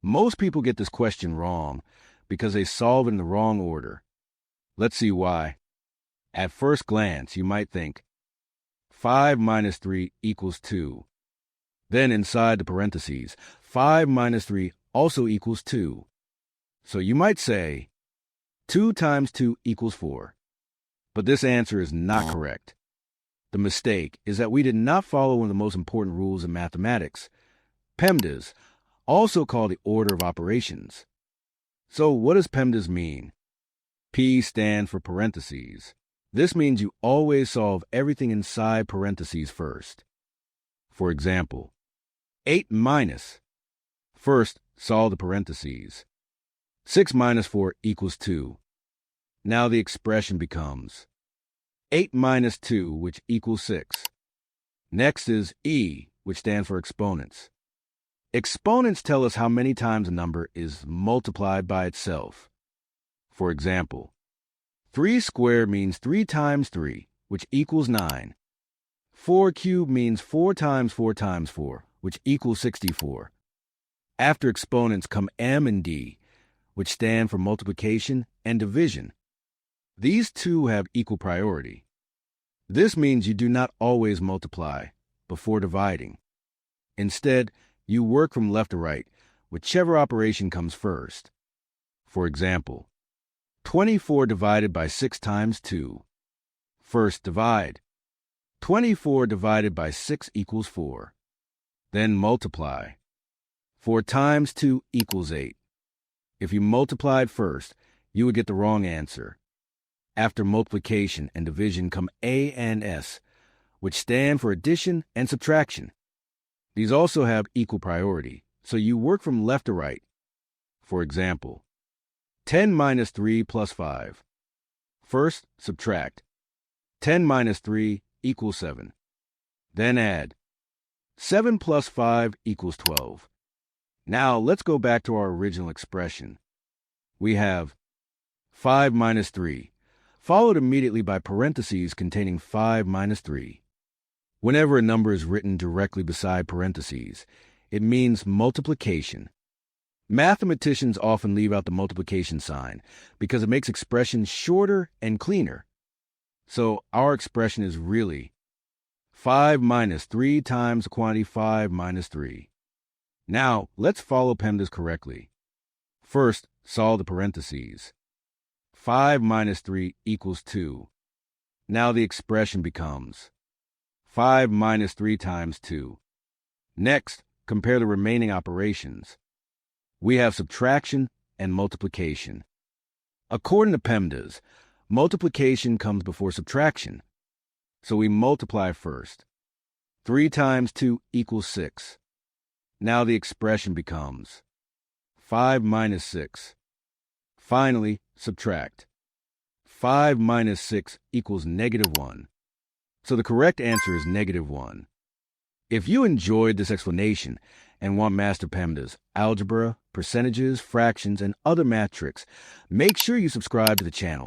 Most people get this question wrong because they solve in the wrong order. Let's see why. At first glance, you might think 5 minus 3 equals 2. Then inside the parentheses, 5 minus 3 also equals 2. So you might say 2 times 2 equals 4. But this answer is not correct. The mistake is that we did not follow one of the most important rules in mathematics, PEMDAS, also called the order of operations. So what does PEMDAS mean? P stands for parentheses. This means you always solve everything inside parentheses first. For example, 8 minus. First, solve the parentheses. 6 minus 4 equals 2. Now the expression becomes 8 minus 2, which equals 6. Next is E, which stands for exponents. Exponents tell us how many times a number is multiplied by itself. For example, 3 squared means 3 times 3, which equals 9. 4 cubed means 4 times 4 times 4, which equals 64. After exponents come M and D, which stand for multiplication and division. These two have equal priority. This means you do not always multiply before dividing. Instead, you work from left to right, whichever operation comes first. For example, 24 divided by 6 times 2. First divide. 24 divided by 6 equals 4. Then multiply. 4 times 2 equals 8. If you multiplied first, you would get the wrong answer. After multiplication and division come A and S, which stand for addition and subtraction. These also have equal priority, so you work from left to right. For example, 10 minus 3 plus 5. First, subtract. 10 minus 3 equals 7. Then add. 7 plus 5 equals 12. Now let's go back to our original expression. We have 5 minus 3, followed immediately by parentheses containing 5 minus 3. Whenever a number is written directly beside parentheses, it means multiplication. Mathematicians often leave out the multiplication sign because it makes expressions shorter and cleaner. So our expression is really 5 minus 3 times the quantity 5 minus 3. Now, let's follow PEMDAS correctly. First, solve the parentheses. 5 minus 3 equals 2. Now the expression becomes 5 minus 3 times 2. Next, compare the remaining operations. We have subtraction and multiplication. According to PEMDAS, multiplication comes before subtraction. So we multiply first. 3 times 2 equals 6. Now the expression becomes 5 minus 6. Finally, subtract. 5 minus 6 equals -1. So the correct answer is -1. If you enjoyed this explanation and want Master PEMDAS, algebra, percentages, fractions, and other math tricks, make sure you subscribe to the channel,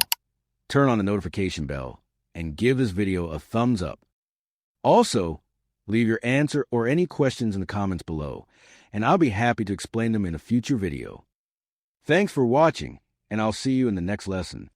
turn on the notification bell, and give this video a thumbs up. Also, leave your answer or any questions in the comments below, and I'll be happy to explain them in a future video. Thanks for watching, and I'll see you in the next lesson.